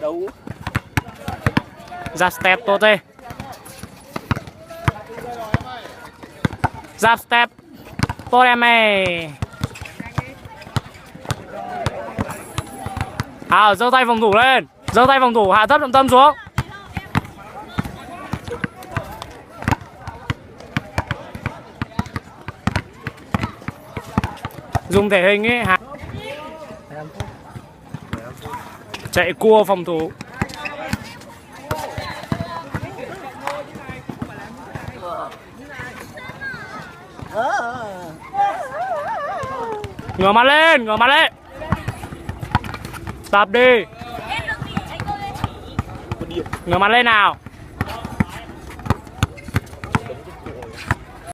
Đấu. Giáp step tốt đi. Giáp step tốt em ơi. Giơ tay phòng thủ lên. Giơ tay phòng thủ, hạ thấp trọng tâm xuống. Dùng thể hình ấy. Chạy cua phòng thủ. Ngửa mặt lên, ngửa mặt lên. Tập đi. Ngửa mặt lên nào.